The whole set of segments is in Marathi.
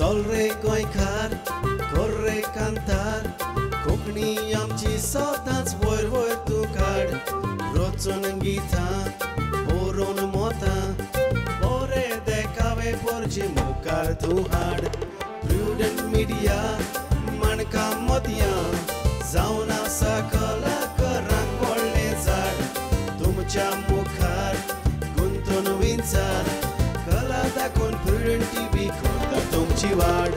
चल रे गोंयकार कर रे कांतार कोंकणी आमची सदांच वयर वयर तूं काड रचून गितां बरोवन मोतां बरें देखावे परचे मुखार तूं हाड प्रुडंट मिडिया माणकां मदयां जावन आसा कलाकारांक व्हडलें झाड तुमच्या मुखार गुंतून विचार कला दाखोवन प्रुडंट टीव्ही करता तुमची वाड.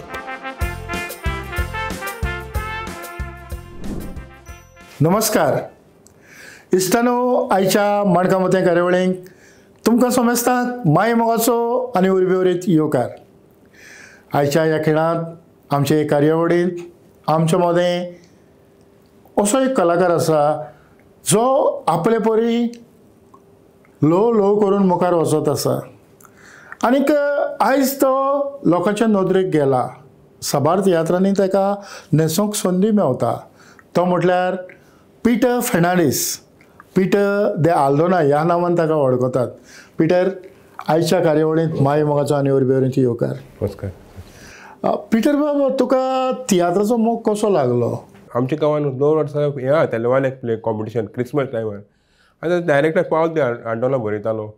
नमस्कार इश्टानो, आयच्या माणका मतें कार्यावळींक तुमकां समजतात माय मोगाचो आनी उर्बेवरीत येवकार. आयच्या ह्या खिणांत आमचे कार्यावळींत आमचे मदें असो एक कलाकार आसा जो आपले परी ल्हव ल्हव करून मुखार वचत आसा आनीक आयज तो लोकांच्या नदरेक गेला. साबार तियात्रांनी ताका न्हेसूंक संदी मेवता. तो म्हटल्यार पिटर फेर्नांडीस. पिटर दे आल्दोना ह्या नांवान ताका वळखतात. पिटर, आयच्या कार्यावळींत माय मोगाचो आनी उर्बेवरीत येवकार. नमस्कार. पिटर बाबा, तुका तियात्राचो मोग कसो लागलो? आमच्या गांवांत 2 वर्सां हें जातालें one act play competition Christmas टायमार. आतां डायरेक्टर पावल ते आड्डोला बरयतालो,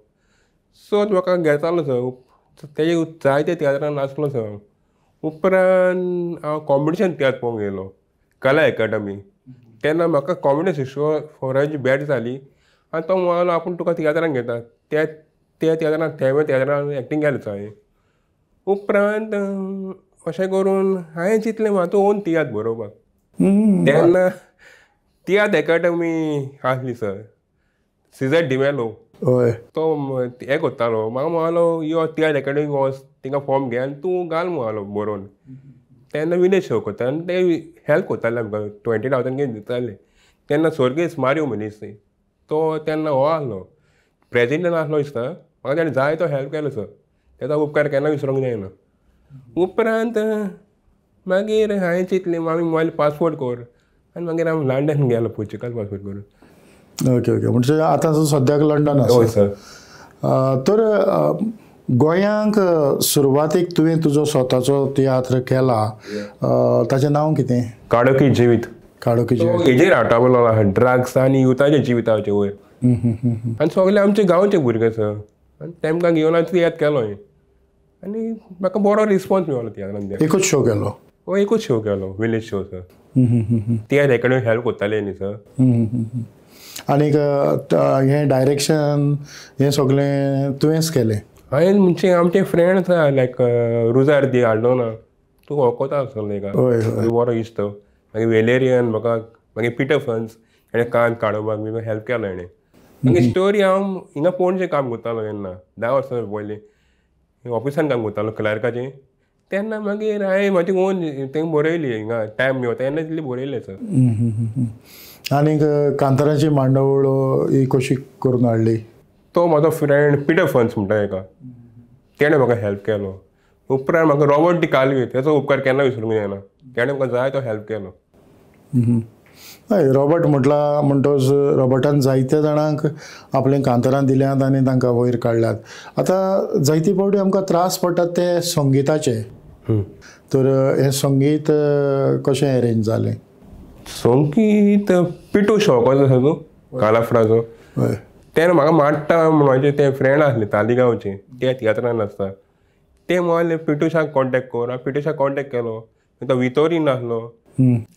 सो म्हाका घेतालो सर. तेजे जायते तियात्रान नाचलो सर. उपरांत हांव कॉम्पिटिशन तियात्र पळोवंक गेलो कला एकाडमी. तेन्ना म्हाका कॉम्पिटिशन फोराची बॅट जाली आनी तो म्हणलो आपूण तुका तियात्रान घेता. त्या तियात्रान तियात्रान एक्टींग केलें हांवें. उपरांत अशें करून हांवें चिंतलें म्हाका ओन तियात्र बरोवपाक. तेन्ना तियात्र एकाडमी आसली सर, सीझर डिमेलो. हय, तो हें करतालो. म्हाका म्हणलो यो तियात्र एकाडमी वच, तिंगा फॉर्म घे आनी तूं घाल म्हणलो बरोवन. तेन्ना विलेज शो करता आनी ते हेल्प करताले आमकां. 20,000 घेवन दिताले. तेन्ना सर्गेस मारियो मनीस तो तेन्ना हो आहलो प्रेजिडेंट आसलो दिसता. म्हाका ताणें जाय तो हेल्प केलो सर. तेजो उपकार केन्ना विसरूंक जायना. उपरांत मागीर हांवें चिंतलें आमी मोबायल पासपोर्ट कर आनी मागीर हांव लंडन गेलो पोर्चुगल पासपोर्ट करून. Okay okay. म्हणजे आतां सद्याक लंडन आसा. हय सर. तर गोंयांक सुरवातीक तुवें तुजो स्वताचो तियात्र केला, ताचें नांव कितें? काडोकी जिवीत. काडोकी जिवीत. हेजेर हावटावलो आहा ड्रग्स आनी युथाच्या जिविताचे वयर. आनी सगळे आमचे गांवचे भुरगे सर. आनी तेमकां घेवन हांवें तियात्र केलो आनी म्हाका बरो रिस्पॉन्स मेळ्ळो तियात्रान. एकूच शो केलो? हो एकूच शो केलो, village show sir. Tiatr academy help करताले न्ही सर. आनीक हें डायरेक्शन हें सगळें तुवेंच केलें? हांवें म्हणजे आमचे फ्रेंड आसा लायक रुजार दी आल्दोना, तूं वळखता आसतलो ताका. बरो इश्ट. मागीर वेलेरियन म्हाका, मागीर पिटर फन्स हेणें कान काडोवपाक बी हेल्प केलो हेणें. मागीर स्टोरी हांव हिंगा पणजे काम करतालो तेन्ना 10 वर्सां पयलीं ऑफिसान काम करतालो क्लर्काचें. तेन्ना मागीर हांवें म्हाजी ओन थंय बरयली हिंगा टायम मेळटा तेन्ना तितली बरयलें सर. आनीक कांताराची मांडवळ ही कशी करून हाडली? तो म्हाजो फ्रेंड पिटर फन्स म्हणटा हेका, तेणें म्हाका हेल्प केलो. उपरांत म्हाका रॉबर्ट डी काल्वे, तेचो उपकार केन्ना विसरूंक जायना. तेणें म्हाका जाय तो हेल्प केलो. हय, रॉबर्ट म्हटला म्हणटोच रॉबर्टान जायत्या जाणांक आपलें कांतारां दिल्यांत आनी तांकां वयर काडल्यात. आतां जायती फावटी आमकां त्रास पडटात ते संगिताचे. तर हें संगीत कशें अरेंज जालें? संगीत पिटू शॉकाचो आसा तो कालाफ्राचो. तेन्ना म्हाका माडटा म्हाजे ते फ्रेंड आसले तालिगांवचे, ते तियात्रान आसता. ते म्हणले पिटूशाक कॉन्टेक्ट कर. हांवें पिटूशाक कॉन्टेक्ट केलो. तो वितोरीन आसलो.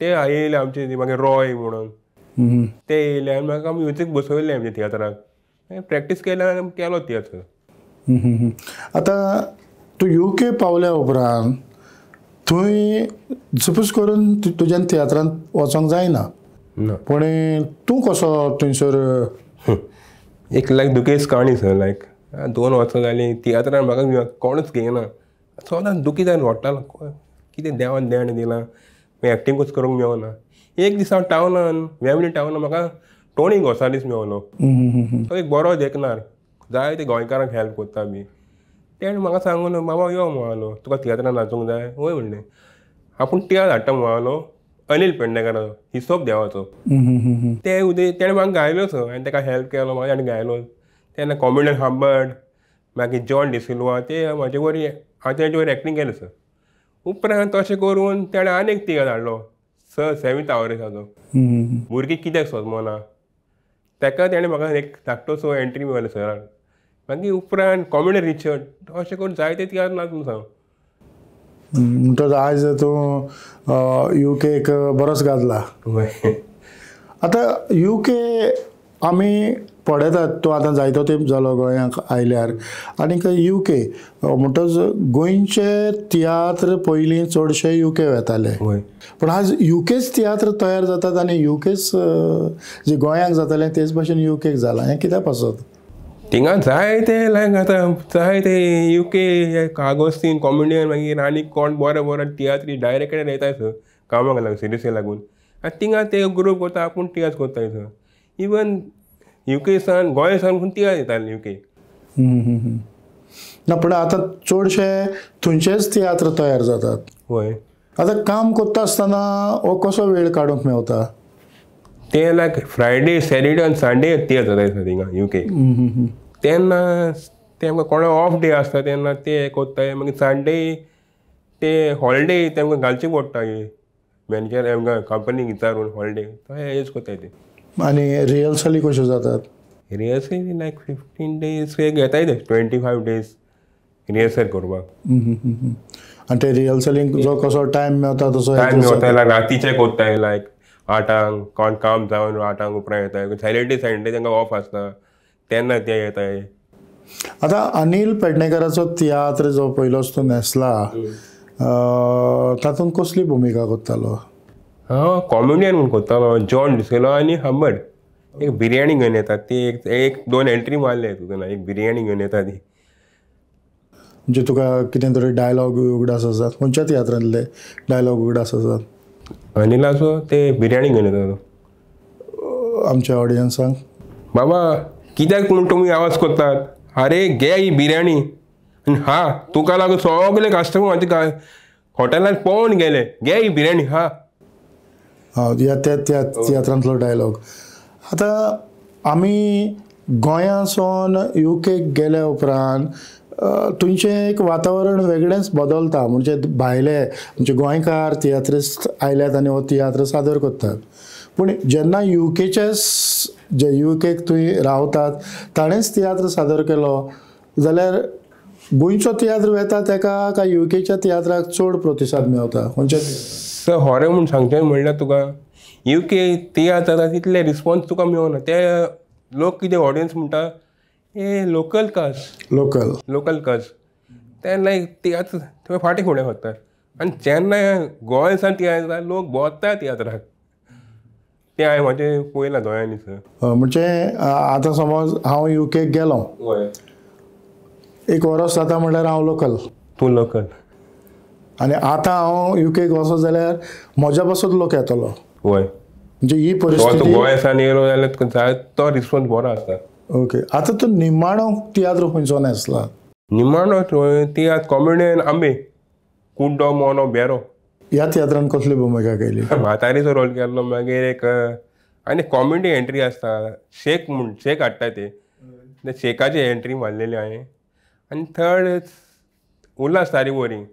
ते येयले आमचे मागीर रॉय म्हणून ते येयले आनी म्हाका म्युजीक बसयलें आमच्या तियात्राक. प्रॅक्टीस केल्यार केलो तियात्र. आतां तूं UK पावल्या उपरांत थंय सपोज करून तुज्यान तियात्रांत वचोंक जायना, पूण तूं कसो थंयसर? एक लायक दुखेस काणी सर. लायक 2 वर्सां जालीं तियात्रान म्हाका कोणूच घेयना. सदांच दुखी जावन वाडटालो. कितें देवान देण दिलां, मागीर एक्टिंगूच करूंक मेळना. एक दीस हांव टावनान वेमली टावनान म्हाका टोनी गोसालीस मेळलो. तो एक बरो देखणार, जाय ते गोंयकारांक हेल्प करता बी. तेणें म्हाका सांगून बाबा यो म्हणलो, तुका तियात्रान नाचूंक जाय? वय म्हणलें. आपूण तियात्र हाडटा म्हणलो अनिल पेडणेकाराचो, हिसोब देवाचो. ते उदय तेणें म्हाका गायलो सर. हांवें ताका हेल्प केलो, म्हाका ताणें गायलो. तेन्ना कॉमेडियन हांबर्ड, मागीर जॉन डिसिल्वा, ते म्हाजे वरी हांवें तेंचे वयर एक्टींग केलें सर. उपरांत तशें करून तेणें आनीक तियात्र हाडलो 7th आवरेसाचो भुरगीं कित्याक सोदमोना ताका तेणें म्हाका एक धाकटोसो एंट्री मेळ्ळो सरान. मागीर उपरांत कॉमेडी रिचर्ड अशें करून जायते तियात्र नाचलो सांग. म्हणटच आयज तूं UK बरोच गाजला. आतां UK आमी पळयतात तूं आतां जायतो तेंप जालो गोंयांक आयल्यार आनीक UK म्हणटच गोंयचे तियात्र पयलीं चडशे UK वेताले पूण आज UKच तियात्र तयार जातात आनी UKच जे गोंयांक जातालें तेच भाशेन UKक जालां. हें कित्याक पासत? थिंगा जायते लायक आतां जायते UK कागोस्तीन कॉमेडियन मागीर आनी कोण बरे बरे तियात्री डायरेक्टर येताय सर कामाक लागून सिरियसी लागून आनी थिंगा ते ग्रूप करता आपूण तियात्र कोत्ताय sir. Even UK San Goa San पूण तियात्र येताले UK. ना पूण आतां चडशे थंयचेच तियात्र तयार जातात. वय आतां काम करता आसतना हो कसो वेळ काडूंक मेवता? ते लायक फ्रायडे सॅटर्डे आनी संडे तियात्र जाता थिंगा UK. तेन्ना तेमकां कोणा ऑफ डे आसता तेन्ना ते कोत्ताय मागीर संडे ते हॉलिडे तेमकां घालचें पडटा मॅनेजर आमकां कंपनीक विचारून हॉलिडे तशें यूज कोत्ताय ते. आनी रिहर्सली कश्यो जातात? रिहर्सल लायक 15 days घेताय ते 25 days रिहर्सल करपाक. आनी ते रिहर्सलींक जो कसो टायम मेवता तसो टायम मेवता लायक रातीचे कोत्ताय लायक 8 कोण काम जावन 8 उपरांत येताय. सॅटर्डे संडे तांकां ऑफ आसता तेन्ना ते येताय. आतां अनिल पेडणेकराचो तियात्र जो पयलोच तूं न्हेसला तातूंत कसली भुमिका करतालो? हांव कॉमेडियन म्हूण कोत्तालो जॉन डिसेलो आनी हंबर्ड. एक बिरयाणी घेवन येतात ती एक 2 एंट्री मारले तुका एक बिरयाणी घेवन येता ती. म्हणजे तुका कितें तरी डायलॉग उगडास आसात? खंयच्या तियात्रांतले डायलॉग उगडास आसात? अनिलाचो ते बिरयाणी घेवन येता तो. आमच्या ऑडियन्सांक बाबा कित्याक म्हूण तुमी आवाज कोत्तात? अरे घे ही बिरयाणी आनी हा तुका लागून सगळे कस्टमर म्हाजे हॉटेलांत पळोवन गेले घे ही बिरयाणी हा. त्या तियात्रांतलो डायलॉग. आतां आमी गोंयासून UKक गेल्या उपरांत थंयचें एक वातावरण वेगळेंच बदलता. म्हणजे भायले म्हणजे गोंयकार तियात्रिस्ट आयल्यात आनी हो तियात्र सादर करतात. पूण जेन्ना UKचेच जे UKक थंय रावतात ताणेंच तियात्र सादर केलो जाल्यार गोंयचो तियात्र वेता ताका काय UKच्या तियात्राक चड प्रतिसाद मेवता? खंयच्या होरें म्हूण सांगचें म्हणल्यार तुका UK तियात्र जाता तितले रिस्पॉन्स तुका मेळना. ते लोक कितें ऑडियन्स म्हणटा हे लोकल कज ते लायक तियात्र थंय फाटीं फुडें वतात. आनी जेन्ना गोंय सान तियात्र जाता लोक भोंवता तियात्राक. ते हांवें म्हाजें पळयलां दोळ्यांनी सर. म्हणजे आतां समज हांव UKक गेलो एक वरस जाता म्हणल्यार हांव लोकल आनी आतां हांव UKक वचत जाल्यार म्हज्या पासून लोक येतलो. म्हणजे ही परिस्थिती गोंयासान येयलो जाल्यार तो रिस्पॉन्स बरो आसता. ओके. आतां तूं निमाणो तियात्र खंयचो न्हेसला? निमाणो तियात्र कॉमेडियन आंबे कुड्डो मोनो बेरो. ह्या तियात्रान कसली भुमिका केली? म्हातारीचो रोल केल्लो. मागीर एक आनी कॉमेडी एंट्री आसता शेक हाडटा ते शेकाची एंट्री मारलेली हांवें. आनी थर्ड उल्हास तारीवरी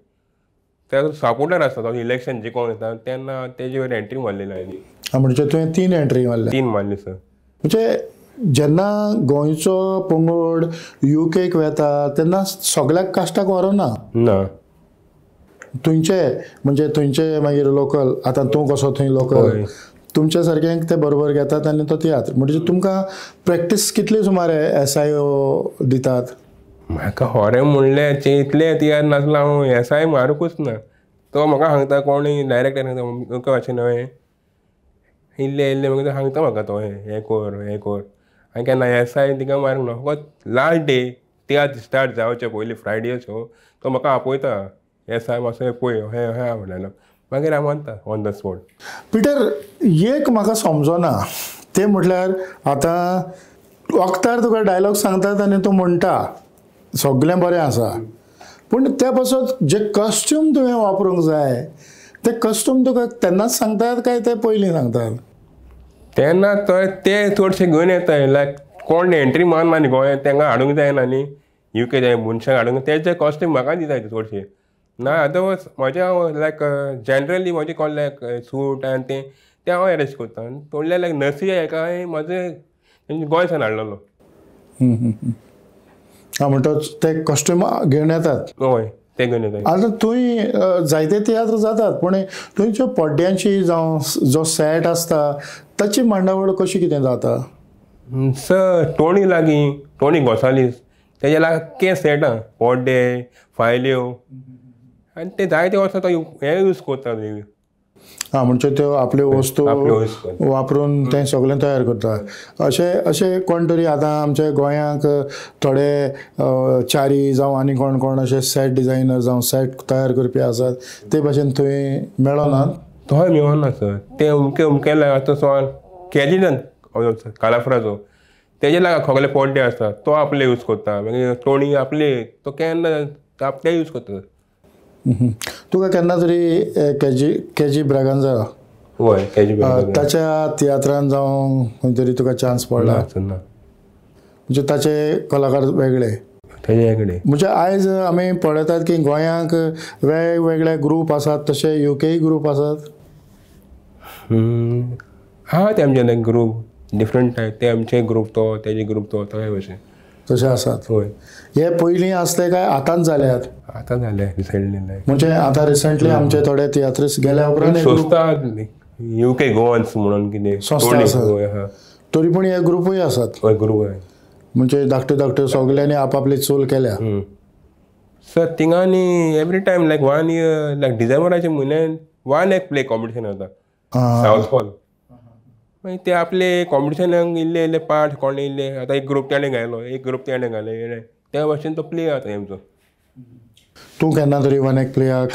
त्याचो सपोर्टर आसता तो इलेक्शन जिखोन येता तेन्ना तेजे वयर एंट्री मारलेली हांवें. म्हणजे तुवें 3 एंट्री मारल्या? 3 मारली सर. म्हणजे जेन्ना गोंयचो पंगड UKक वेता तेन्ना सगळ्याक कास्टाक व्हरना ना. थंयचे म्हणजे थंयचे मागीर लोकल आतां तूं कसो थंय लोकल तुमच्या सारक्यांक ते बरोबर घेतात आनी तो तियात्र. म्हणजे तुमकां प्रॅक्टीस कितली सुमारे SIO दितात? म्हाका होरें म्हणल्यार इतले तियात्र नासलो हांव SI मारूंकूच ना. तो म्हाका सांगता कोणूय डायरेक्टर सांगता भाशेन हांवें इल्ले मागीर सांगता म्हाका तो हें कर हांवें केन्ना SI तिका मारूंक ना. फकत लास्ट डे तियात्र स्टार्ट जावचे पयलीं फ्रायडे शो तो म्हाका आपयता SI मातसो पळय हे म्हणलेलो मागीर हांव मानता ऑन द स्पॉट. पिटर एक म्हाका समजना तें म्हटल्यार आतां वखदार तुका डायलॉग सांगतात आनी तूं म्हणटा सगळें बरें आसा पूण त्या पासून जे कस्ट्यूम तुवें वापरूंक जाय ते कस्ट्यूम तुका तेन्नाच सांगतात काय ते पयलीं सांगतात? तेन्ना ते चडशे घेवन येताय लायक कोण एंट्री मारना न्ही गोंयांत तांकां हाडूंक जायना न्ही UK जाय मनशांक हाडूंक तेजे कॉस्ट्यूम म्हाका दिताय चडशे. ना अदरवायज म्हजें लायक जनरली म्हजें कोण लायक सूट आनी तें हांव अरेंज करता आनी थोडले लायक नर्सरी हेका म्हजें गोंयसान हाडलेलो. म्हणटच ते कॉस्ट्यूम घेवन येतात. हय ते घेवन येता. आतां थंय जायते तियात्र जातात पूण थंयच्यो पड्ड्यांची जावं जो सेट आसता ताची मांडावळ कशी कितें जाता? सर टोणी लागीं टोणी गोसालीस तेजे लागीं सेट आहा पड्डे फायल्यो आनी ते जायते वर्सां तो हे यूज करता. म्हणजे त्यो आपल्यो वस्तू वापरून तें सगळें तयार करता. अशें कोण तरी आतां आमच्या गोंयांक थोडे च्यारी जावं आनी कोण कोण अशे सेट डिजायनर जावं सेट तयार करपी आसात ते भाशेन थंय मेळनात. थंय मेळना सर. ते अमकें आतां सवाल कॅजिनान कालाफ्राचो तेजे लागा सगळे पड्डे आसता तो आपले यूज करता. मागीर टोणी आपली तो केन्ना ते यूज करता. तुका केन्ना तरी केजी ब्रागांझा हय केजी ताच्या तियात्रान जावं खंय तरी तुका चान्स पडला? म्हणजे ताचे कलाकार वेगळे म्हणजे आयज आमी पळयतात की गोंयांक वेगवेगळे ग्रूप आसात तशे युकेय ग्रूप आसात. हा ते आमचे लायक ग्रूप डिफरंट टायप ते आमचे ग्रूप तो तेजे ग्रूप तो तशे भशेन तशे आसात. हय हे पयलीं आसले काय आतांच जाल्यात? आतां जाले रिसेंटली. म्हणजे आतां रिसेंटली आमचे थोडे तियात्रिस्ट गेल्या उपरांत संस्था युके गोवन्स म्हणून कितें संस्था आसा तरी पूण हे ग्रुपूय आसात. हय ग्रूप आहे. म्हणजे धाकट्यो सगल्यांनी आपआपली चूल केल्या. सर थिंगांनी every time like 1 year like डिसेंबराच्या म्हयन्यान 1 एक प्ले कॉम्पिटिशन जाता सावथ हॉल. मागीर ते आपले कॉम्पिटिशनाक इल्ले पार्ट कोण इल्ले आतां एक ग्रूप तेणें घायलो एक ग्रूप तेणें घाले त्या भाशेन तो प्ले जाता हेंचो. तूं केन्ना तरी 1 एक प्लेयाक?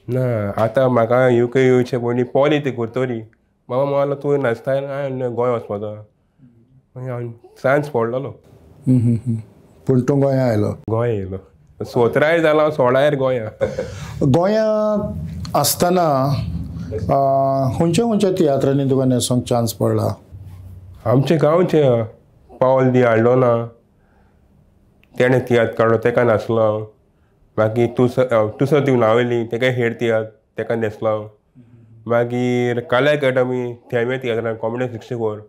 ना आतां म्हाका युके येवचे पयलीं पॉली ती करतरी म्हाका म्हणलो तूं नाचता हांवें गोंय वचपाचो. मागीर हांव चान्स पडलेलो पूण तूं गोंया आयलो? गोंय येयलो 17 जालो 16 गोंया. गोंयांत आसतना खंयच्या तियात्रांनी तुका न्हेसोंक चान्स पडला? आमचे गांवचे पावल दी आल्डोना तेणें तियात्र काडलो तेका नाचलो हांव. मागीर तुसो ती नावेली तेका हेड तियात्र तेका न्हेसलो हांव. मागीर कला एकाडमी थेमे तियात्रान कॉमेडी 64.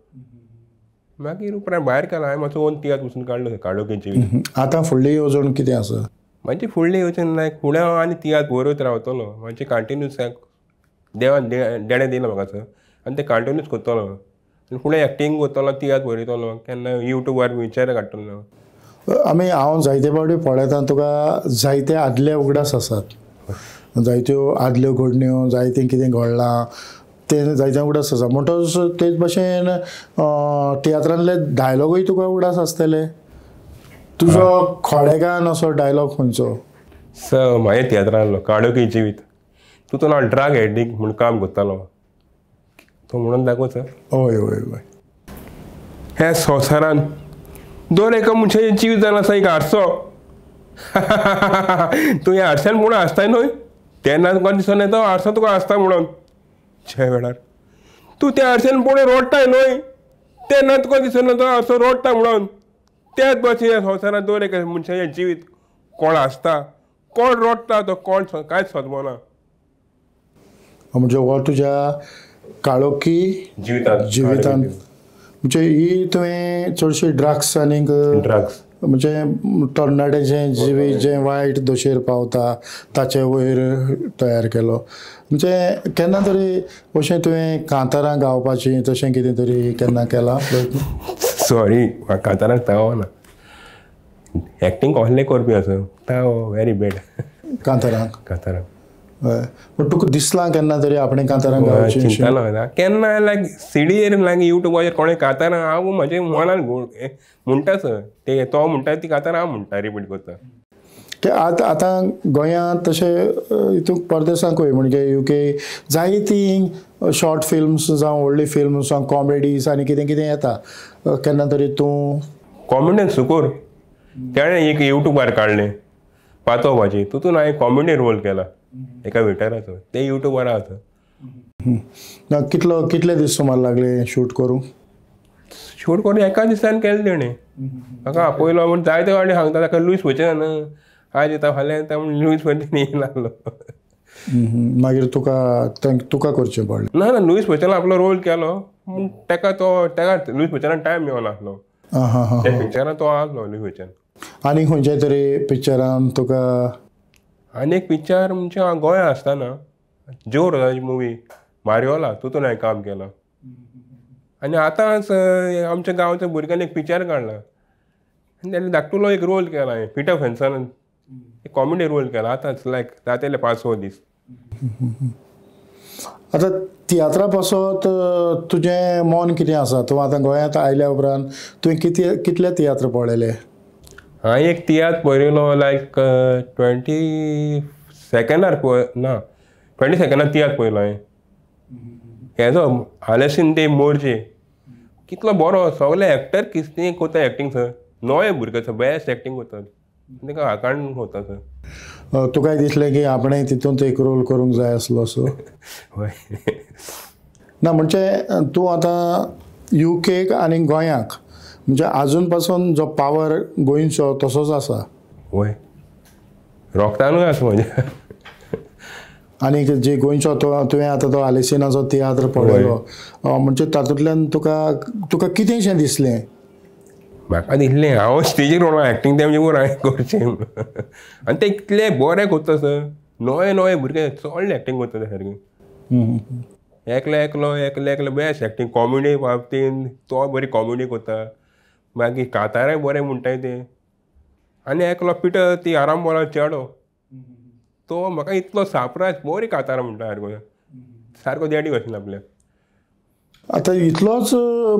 मागीर उपरांत भायर गेलो हांवें मातसो ओन तियात्र पसून काडलो काडोकेची. आतां फुडली येवजण कितें आसा? म्हाजी फुडली येवजण लायक फुडें हांव आनी तियात्र बरोयत रावतलो. म्हाजे कंटिन्यूस देवान देणें दिला म्हाका सर आनी ते कंटिन्यूस करतलो. आनी फुडें एक्टींग करतलो तियात्र बरयतलो केन्ना युट्यूबार पिक्चर काडटलो. हांव जायते फावटी पळयता तुका जायते आदले उगडास आसात. जायत्यो आदल्यो घडण्यो जायतें कितें घडलां तें जायते उगडास आसा. म्हणटच तेच भशेन तियात्रांतले डायलॉगूय तुका उगडास आसतले. तुजो खोडेगान असो डायलॉग खंयचो? सर म्हाज्या तियात्रांतलो काडोकी जिवीत तितून हांव ड्रग एडिक्ट म्हूण काम करतालो तो म्हणून दाखोव सर. हय हय हय. हे संवसारान दर एका मनशाचें जिवीत आसा एक हारसो. तूं ह्या हारश्यान म्हणून हांसताय न्हय तेन्ना तुका दिसून येता हारसो तुका हांसता म्हणून. जे वेळार तूं त्या हारश्यान पळोवन रोडटाय न्हय तेन्ना तुका दिसून येता हारसो रोडटा म्हणून. त्याच भाशेन ह्या संवसारान दर एका मनशाचें जिवीत कोण हांसता कोण रोडटा तो कोण कांयच समजना. म्हणजे हो तुज्या काळोखी जिवितांत म्हणजे ही तुवें चडशी ड्रग्स आनी म्हणजे तरणाट्याचें जिवीत जें वायट दशेर पावता ताचे वयर तयार केलो. म्हणजे केन्ना तरी अशें तुवें कांतारां गावपाचें तशें कितें तरी केन्ना केलां प्रयत्न? सॉरी कांतारांक तावना. एक्टींग कसलें करपी आसा ताव वेरी बॅड कांतारांक. पूण तुका दिसलां केन्ना तरी आपणें कांतारां गावचें? चिंतलो केन्ना लायक सिडीचेर लायक युट्यूबाचेर कोणें कांतारां हांव म्हाजें मनान म्हणटा सर ते तो म्हणटा ती कांतारां हांव म्हणटा रिपीट करता. आतां गोंयांत तशें हितूंक परदेसांकूय म्हणजे युके जायतीं शॉर्ट फिल्म्स जावं व्हडली फिल्म्स जावं कॉमेडीज आनी कितें कितें येता. केन्ना तरी तूं कॉमेडीन सुकूर तेणें एक युट्यूबार काडलें पातोवपाची तितून हांवें कॉमेडी रोल केला एका वेटराचो ते युट्यूबार आसा. कितले दीस सुमार लागले शूट करूंक? एका दिसान केलें तेणें म्हाका आपयलो म्हण जायते फावटी सांगता ताका लूज वचना आज येता फाल्यां येता म्हूण न्यूज पेपर येयनासलो. मागीर तुका करचें पडलें. ना न्यूज पेपरान आपलो रोल केलो पूण तेका न्यूज पेपरान टायम मेळनासलो. त्या पिक्चरान तो आसलो न्यूज पेपरान. आनी खंयच्या तरी पिक्चरान तुका आनी एक पिक्चर म्हणजे हांव गोंया आसतना जो रोजाची मुवी मारियोला तितून हांवें काम केलां. आनी आतांच आमच्या गांवच्या भुरग्यांनी एक पिक्चर काडला आनी ताणें धाकटुलो एक रोल केला हांवें पिटर फेन्सन एक कॉमेडी रोल केला आतांच लायक जातले 5-6 दीस. आतां तियात्रा पासत तुजें मन कितें आसा? तूं आतां गोंयांत आयल्या उपरांत तुवें कितले तियात्र पळयले? हांवें एक तियात्र पळयलो लायक 22 सेकंडार तियात्र पळयलो हांवें. हेजो आलेसिन दे मोर्जे कितलो बरो सगळे एक्टर कितें कोता एक्टींग सर. नवे भुरगे सर बेस्ट एक्टींग कोतात ताका हाकाण कोता सर. तुकाय दिसलें की आपणें तितूंत एक रोल करूंक जाय आसलो असो? हय. ना म्हणजे तूं आतां UK आनी गोंयाक म्हणजे आजून पासून जो पावर गोंयचो तसोच आसा? हय रोगतानूय आसा म्हज्या. आनी जे गोंयचो तुवें आतां तो आलेसिनाचो तियात्र पळयलो म्हणजे तातूंतल्यान तुका कितेंशें दिसलें? म्हाका दिसलें हांव स्टेजीर व्हरून एक्टींग तें म्हणजे हांवें करचें आनी ते इतले बरें कोत्ता सर. नवे भुरगे चड एक्टींग कोत्ता सारकी. एकलो बेस्ट एक्टींग कॉमेडी बाबतीन तो बरी कॉमेडी कोत्ता. मागीर काताराय बरें म्हणटाय ते. आनी एकलो पिटर ती आरामबोला चेडो तो म्हाका इतलो सरप्रायज बरी कातारां म्हणटा सारको देडी भशेन आपल्या. आतां इतलोच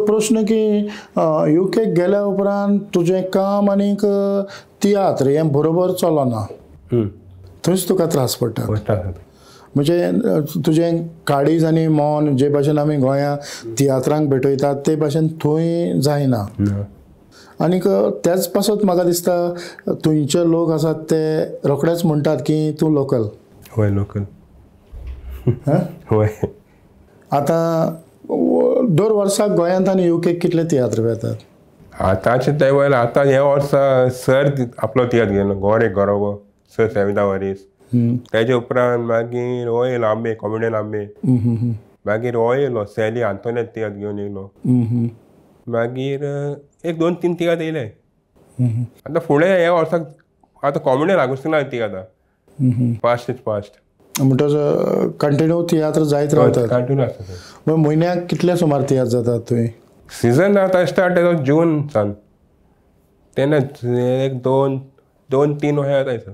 प्रश्न की UK गेल्या उपरांत तुजें काम आनीक तियात्र हें बरोबर चलना. थंयच तुका त्रास पडटा. म्हणजे तुजें काळीज आनी मन जे भाशेन आमी गोंया तियात्रांक भेटयतात ते भाशेन थंय जायना. आनीक त्याच पासत म्हाका दिसता थंयचे लोक आसात ते रोखडेच म्हणटात की तूं लोकल. हय लोकल. हय. आतां दर वर्साक गोंयांत आनी UK कितले तियात्र येतात? आतांचे ते वेळेला आतां हे वर्सा सर आपलो तियात्र गेलो गोरे गरोबो सर 7 वरीस. तेजे उपरांत मागीर हो येयलो आंबे कॉमेडियन आंबे. मागीर हो येयलो सॅली आंतोनेत तियात्र घेवन येयलो. मागीर एक 2-3 तियात्र येयले. आतां फुडें हे वर्साक आतां कॉमेडियन आगोस्तिना तियात्र फास्ट म्हणटच कंटिन्यू तियात्र जायत रावतात. कंटिन्यू आसता. म्हयन्याक कितले सुमार तियात्र जातात थंय? सिजन आतां स्टार्ट जाता जून सान तेन्ना एक 2-3 अशें येताय सर.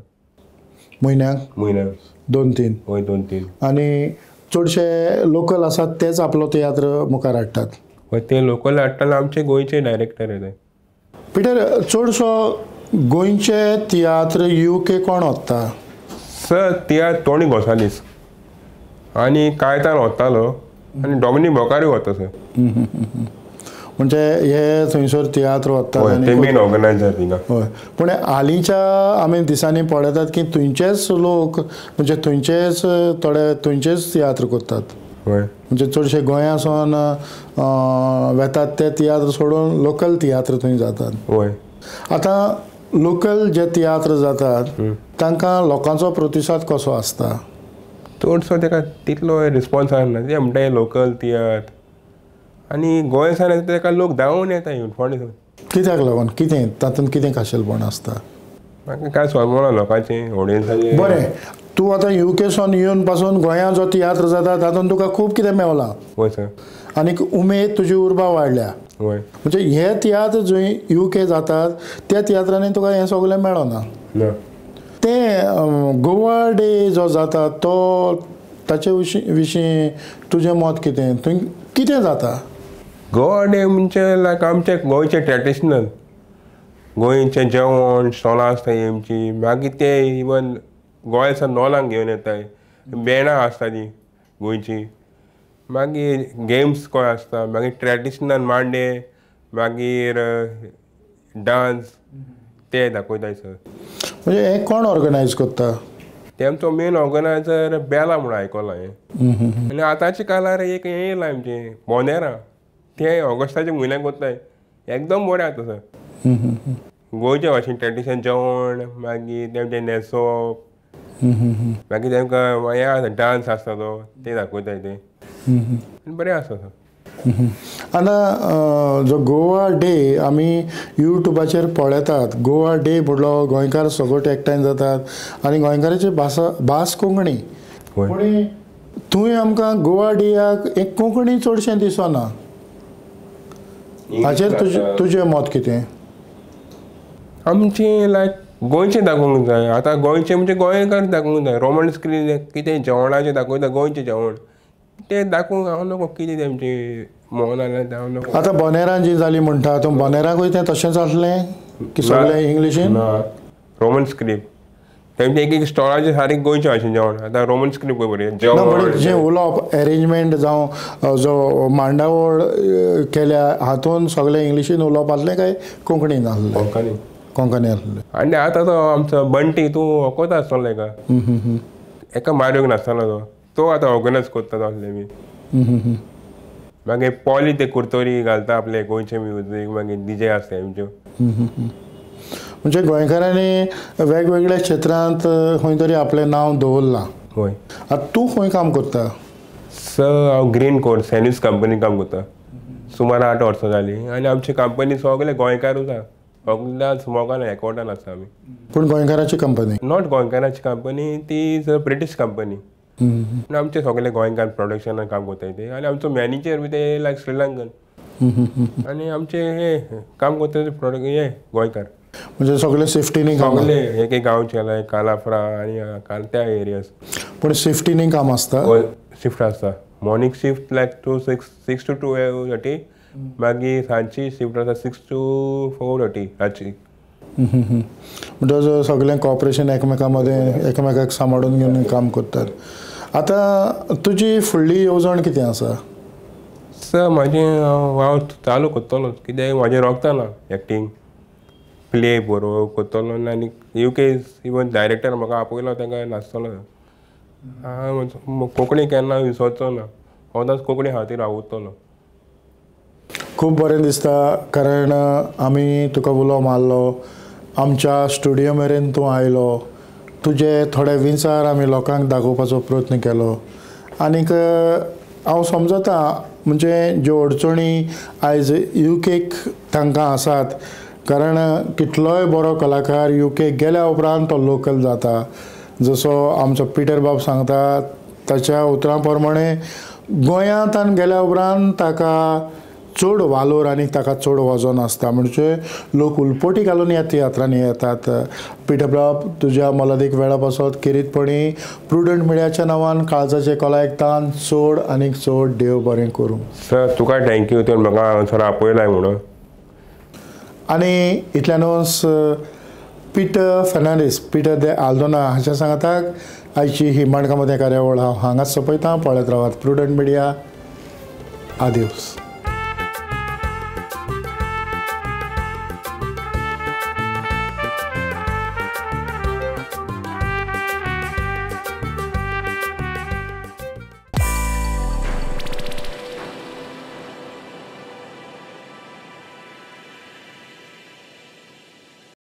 म्हयन्याक 2-3? हय 2-3. आनी चडशे लोकल आसात तेच आपलो तियात्र मुखार हाडटात? हय ते लोकल हाडटाना आमचे गोंयचे डायरेक्टर येताय. पिटर चडसो गोंयचे तियात्र UK कोण व्हरता? सर तियात्र टोनी गोसालीस आनी कायतान व्हरतालो आनी डॉमिनीक बोकारूय व्हरता सर. म्हणजे हे थंयसर तियात्र व्हरतात ते मेन ऑर्गनायझर थिंगा. हय. पूण हालींच्या आमी दिसांनी पळयतात की थंयचेच लोक म्हणजे थंयचेच थोडे थंयचेच तियात्र करतात. म्हणजे चडशे गोंयासून वेतात ते तियात्र सोडून लोकल तियात्र थंय जातात. आतां लोकल जे तियात्र जातात तांकां लोकांचो प्रतिसाद कसो आसता? चडसो ताका तितलो रिस्पॉन्स आसना. ते म्हणटा लोकल तियात्र आनी गोंयसान येता ताका लोक धांवून येता येवन फोंडे. कित्याक लागून कितें तातूंत कितें खाशेलपण आसता? म्हाका कांय समजना लोकांचें ऑडियन्साचें. बरें तूं आतां UK सून येवन पासून गोंयांत जो तियात्र जाता तातूंत तुका खूब कितें मेवलां. हय सर. आनीक उमेद तुजी उर्बा वाडल्या. हय. म्हणजे हे तियात्र जंय UK जातात त्या तियात्रांनी तुका हें सगळें मेळना. ते गोवा डे जो जाता तो ताचे विशीं तुजें मत कितें? थंय कितें जाता? गोवा डे म्हणजे लायक आमचे गोंयचे ट्रेडिशनल गोंयचें जेवण स्टॉलां आसता हेंची. मागीर ते इवन गोंयसान नॉलांक घेवन येताय. बेणां आसता ती गोंयची. मागीर गेम्स कोण आसता. मागीर ट्रेडिशनल मांडे मागीर डान्स ते दाखयताय सर. म्हणजे हे कोण ऑर्गनायज करता? तेमचो मेन ऑर्गनायझर बेला म्हणून आयकलां हांवें. आनी आतांच्या काळार एक हें येयलां आमचें बोनेरां ते ऑगस्टाच्या म्हयन्याक कोत्ताय. एकदम बरें जाता सर. गोंयच्या भाशेन ट्रेडिशन जेवण मागीर तेमचें न्हेसप मागीर तेमकां हें आसा डान्स आसता तो ते दाखयताय ते बरें आसा आतां जो गोवा डे आमी यूट्यूबाचेर पळयतात गोवा डे म्हणलो गोंयकार सगळे एकठांय जातात आनी गोंयकाराची भास कोंकणी पूण थंय आमकां गोवा डेयाक एक कोंकणी चडशें दिसना हाचेर तुजें मत कितें आमचें लायक गोंयचें दाखोवंक जाय आतां गोंयचें म्हणजे गोंयकार दाखोवंक जाय रोमन स्क्रीन कितें जेवणाचें दाखयता गोंयचें जेवण तें दाखोवंक हांव नको कितें तेमचें मोहन आयलें हांव नको आतां बोनेरां जी जाली म्हणटा तो बोनेराकूय तें तशेंच आसलें की सगळें इंग्लिशीन रोमन स्क्रिप्ट तेमचें एक स्टॉलाचें सारकें गोंयचें भाशेन जेवण आतां रोमन स्क्रिप्ट बरें जेवण जें उलोवप अरेंजमेंट जावं जो मांडावळ केल्या हातून सगळें इंग्लिशीन उलोवप आसलें काय कोंकणीन आसलें कोंकणी आसलें आनी आतां तो आमचो बंटी तूं वोकोत आसतलो एका एका मारयोक नासतलो तो आतां ऑर्गनायज करता तो आसलें बी मागीर पॉली ते कुर्तोरी घालता आपले गोंयचें म्युजीक मागीर डीजे आसता हेंच्यो म्हणजे गोंयकारांनी वेगवेगळ्या क्षेत्रांत खंय तरी आपलें नांव दवरलां हय आतां तूं खंय काम करता हांव ग्रीन कोड सॅन्यूज कंपनीन काम करता सुमार 8 वर्सां जालीं आनी आमची कंपनी सगळे गोंयकारूच आसा सगळ्याच मोगान एकवटान आसा आमी पूण गोंयकाराची कंपनी नॉट गोंयकाराची कंपनी ती इज अ ब्रिटीश कंपनी आनी आमचे सगळे गोंयकार प्रोडक्शनान काम करताय ते आनी आमचो मॅनेजर बी ते लायक श्रीलंकन आनी आमचे हे काम करता ते प्रोडक्ट हे गोंयकार म्हणजे सगळे सिफ्टीनी सगळे एक एक गांवचे लायक कालाफ्रा आनी त्या एरियाज पूण सिफ्टीनी काम आसता शिफ्ट आसता मॉर्निंग शिफ्ट लायक 6 to 2:30 मागीर सांजची शिफ्ट आसा 6 to 4:30 रातची म्हणजे सगळें कॉपरेशन एकामेकां मदें एकामेकाक सांबाळून घेवन काम करतात आतां तुजी फुडली येवजण कितें आसा सर म्हाजें हांव चालू करतलो कित्याक म्हाजें रोगता ना एक्टींग प्ले बरोवप करतलो आनी UK इवन डायरेक्टर म्हाका आपयलो तांकां नाचतलो कोंकणी केन्ना विसरचो ना सदांच कोंकणी खातीर आवडटलो खूब बरें दिसता कारण आमी तुका उलो मारलो आमच्या स्टुडियो मेरेन तूं आयलो तुजे थोडे विचार आमी लोकांक दाखोवपाचो प्रयत्न केलो आनीक हांव समजता म्हणजे ज्यो अडचणी आयज UKक तांकां आसात कारण कितलोय बरो कलाकार UK गेल्या उपरांत तो लोकल जाता जसो आमचो पिटर बाब सांगता ताच्या उतरां प्रमाणे गोंयांत गेल्या उपरांत ताका चड वालोर आनी ताका चड वजन आसता म्हणजे लोक उलपोटी घालून ह्या तियात्रांनी येतात पिटर बाब तुज्या मोलादीक वेळा पासत किरीतपणी प्रुडंट मिडियाच्या नांवान काळजाचे कलायकतान चड आनीक चड देव बरें करूं सर तुका थँक्यू तुवें म्हाका हांगासर आपयलाय म्हणून आनी इतल्यानूच पिटर फेर्नांडीस पिटर दे आल्दोना हाच्या सांगाताक आयची ही माणकां मदें कार्यावळ हांव हांगाच सोंपयतां पळयत रावात प्रुडंट मिडिया आदिवस